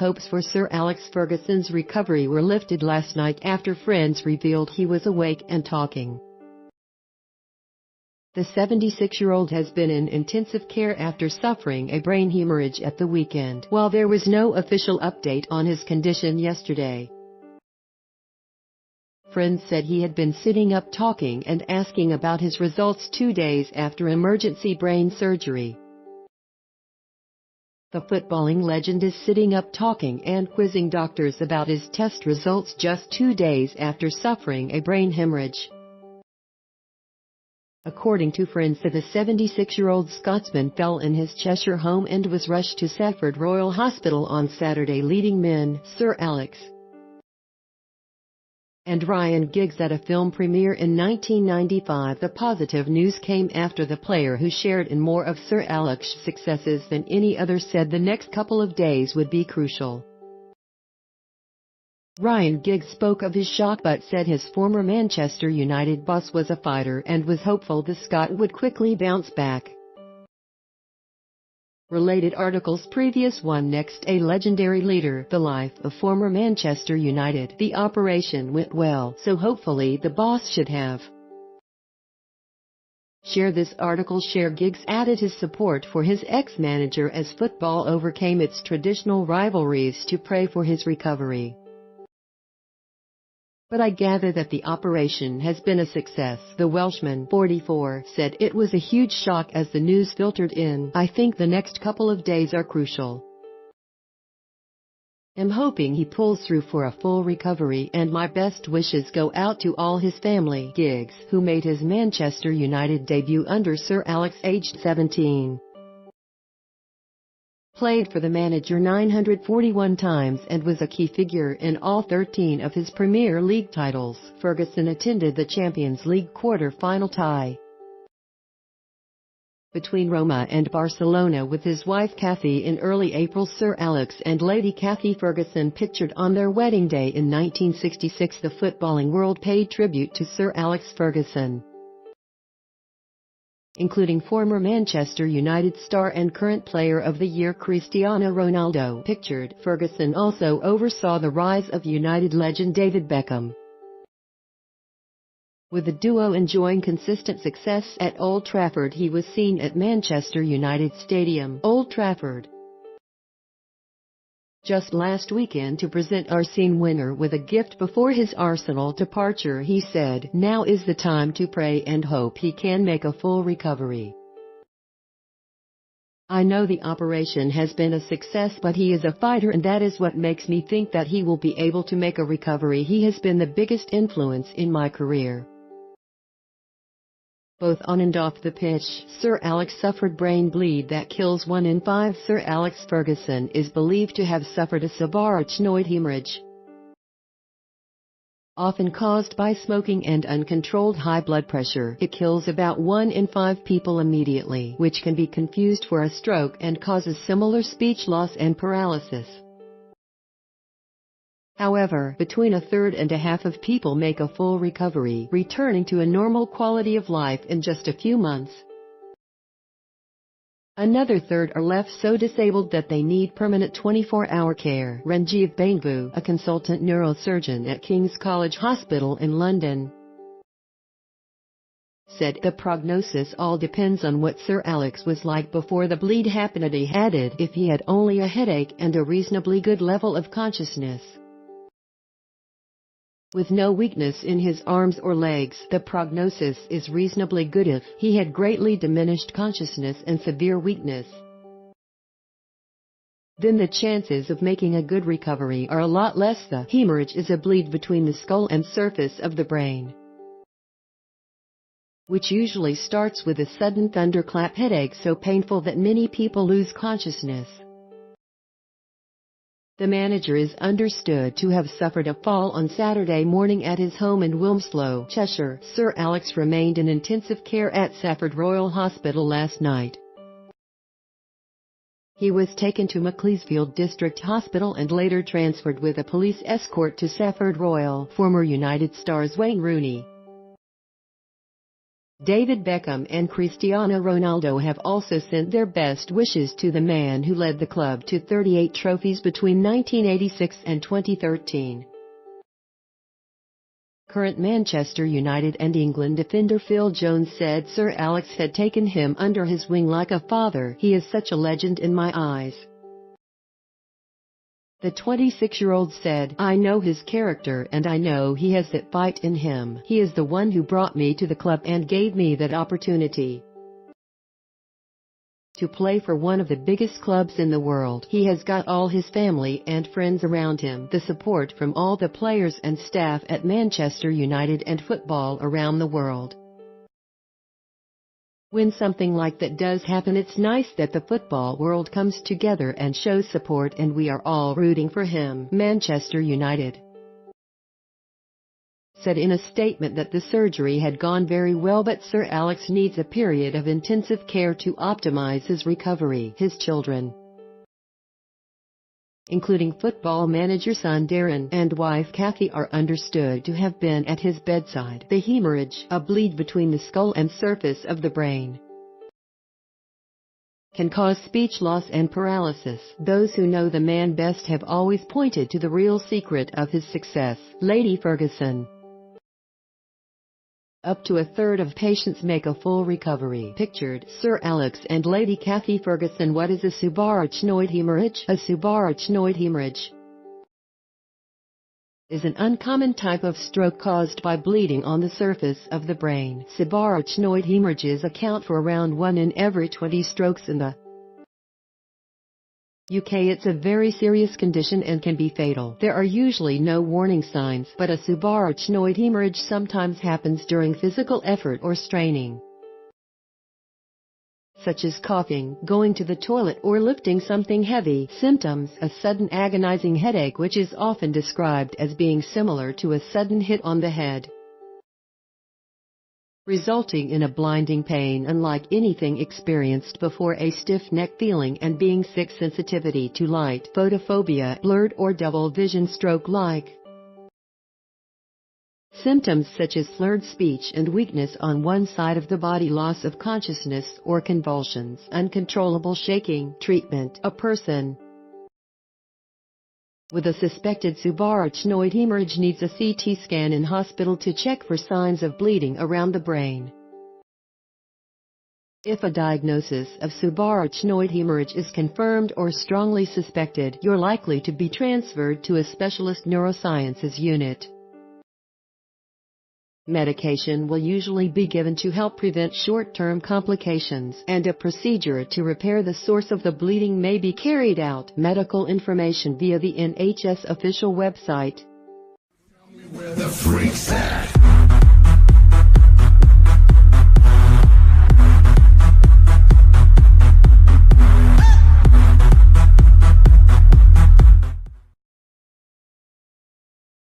hopes for Sir Alex Ferguson's recovery were lifted last night after friends revealed he was awake and talking. The 76-year-old has been in intensive care after suffering a brain hemorrhage at the weekend, while there was no official update on his condition yesterday. Friends said he had been sitting up talking and asking about his results 2 days after emergency brain surgery. The footballing legend is sitting up talking and quizzing doctors about his test results just 2 days after suffering a brain hemorrhage. According to friends, the 76-year-old Scotsman fell in his Cheshire home and was rushed to Safford Royal Hospital on Saturday, leading men Sir Alex and Ryan Giggs at a film premiere in 1995. The positive news came after the player, who shared in more of Sir Alex's successes than any other, said the next couple of days would be crucial. Ryan Giggs spoke of his shock but said his former Manchester United boss was a fighter and was hopeful the Scot would quickly bounce back. Related articles: previous one. Next, a legendary leader, the life of former Manchester United. The operation went well, so hopefully the boss should have. Share this article. Share. Giggs added his support for his ex-manager as football overcame its traditional rivalries to pray for his recovery. But I gather that the operation has been a success. The Welshman, 44, said it was a huge shock as the news filtered in. I think the next couple of days are crucial. I'm hoping he pulls through for a full recovery, and my best wishes go out to all his family. Giggs, who made his Manchester United debut under Sir Alex aged 17, played for the manager 941 times and was a key figure in all 13 of his Premier League titles. Ferguson attended the Champions League quarter-final tie between Roma and Barcelona with his wife Kathy in early April. Sir Alex and Lady Kathy Ferguson, pictured on their wedding day in 1966. The footballing world paid tribute to Sir Alex Ferguson, including former Manchester United star and current Player of the Year Cristiano Ronaldo. Pictured, Ferguson also oversaw the rise of United legend David Beckham, with the duo enjoying consistent success at Old Trafford. He was seen at Manchester United Stadium, Old Trafford, just last weekend to present Arsene Wenger with a gift before his Arsenal departure. He said, "Now is the time to pray and hope he can make a full recovery. I know the operation has been a success, but he is a fighter, and that is what makes me think that he will be able to make a recovery. He has been the biggest influence in my career, both on and off the pitch." Sir Alex suffered brain bleed that kills 1 in 5. Sir Alex Ferguson is believed to have suffered a subarachnoid hemorrhage, often caused by smoking and uncontrolled high blood pressure. It kills about 1 in 5 people immediately, which can be confused for a stroke and causes similar speech loss and paralysis. However, between a third and a half of people make a full recovery, returning to a normal quality of life in just a few months. Another third are left so disabled that they need permanent 24-hour care. Ranjiv Bainbu, a consultant neurosurgeon at King's College Hospital in London, said the prognosis all depends on what Sir Alex was like before the bleed happened. He added, if he had only a headache and a reasonably good level of consciousness, with no weakness in his arms or legs, the prognosis is reasonably good. If he had greatly diminished consciousness and severe weakness, then the chances of making a good recovery are a lot less. The hemorrhage is a bleed between the skull and surface of the brain, which usually starts with a sudden thunderclap headache so painful that many people lose consciousness. The manager is understood to have suffered a fall on Saturday morning at his home in Wilmslow, Cheshire. Sir Alex remained in intensive care at Safford Royal Hospital last night. He was taken to Macclesfield District Hospital and later transferred with a police escort to Safford Royal. Former United stars Wayne Rooney, David Beckham and Cristiano Ronaldo have also sent their best wishes to the man who led the club to 38 trophies between 1986 and 2013. Current Manchester United and England defender Phil Jones said Sir Alex had taken him under his wing like a father. "He is such a legend in my eyes." The 26-year-old said, "I know his character and I know he has that fight in him. He is the one who brought me to the club and gave me that opportunity to play for one of the biggest clubs in the world. He has got all his family and friends around him, the support from all the players and staff at Manchester United and football around the world. When something like that does happen, it's nice that the football world comes together and shows support, and we are all rooting for him." Manchester United said in a statement that the surgery had gone very well, but Sir Alex needs a period of intensive care to optimize his recovery. His children, including football manager son Darren and wife Kathy, are understood to have been at his bedside. The hemorrhage, a bleed between the skull and surface of the brain, can cause speech loss and paralysis. Those who know the man best have always pointed to the real secret of his success. Lady Ferguson: up to a third of patients make a full recovery. Pictured, Sir Alex and Lady Kathy Ferguson. What is a subarachnoid hemorrhage? A subarachnoid hemorrhage is an uncommon type of stroke caused by bleeding on the surface of the brain. Subarachnoid hemorrhages account for around 1 in every 20 strokes in the UK. It's a very serious condition and can be fatal. There are usually no warning signs, but a subarachnoid hemorrhage sometimes happens during physical effort or straining, such as coughing, going to the toilet, or lifting something heavy. Symptoms: a sudden agonizing headache, which is often described as being similar to a sudden hit on the head, resulting in a blinding pain unlike anything experienced before, a stiff neck feeling and being sick, sensitivity to light, photophobia, blurred or double vision, stroke-like symptoms such as slurred speech and weakness on one side of the body, loss of consciousness or convulsions, uncontrollable shaking. Treatment: a person with a suspected subarachnoid hemorrhage needs a CT scan in hospital to check for signs of bleeding around the brain. If a diagnosis of subarachnoid hemorrhage is confirmed or strongly suspected, you're likely to be transferred to a specialist neurosciences unit. Medication will usually be given to help prevent short-term complications, and a procedure to repair the source of the bleeding may be carried out. Medical information via the NHS official website. Tell me where the freak's at.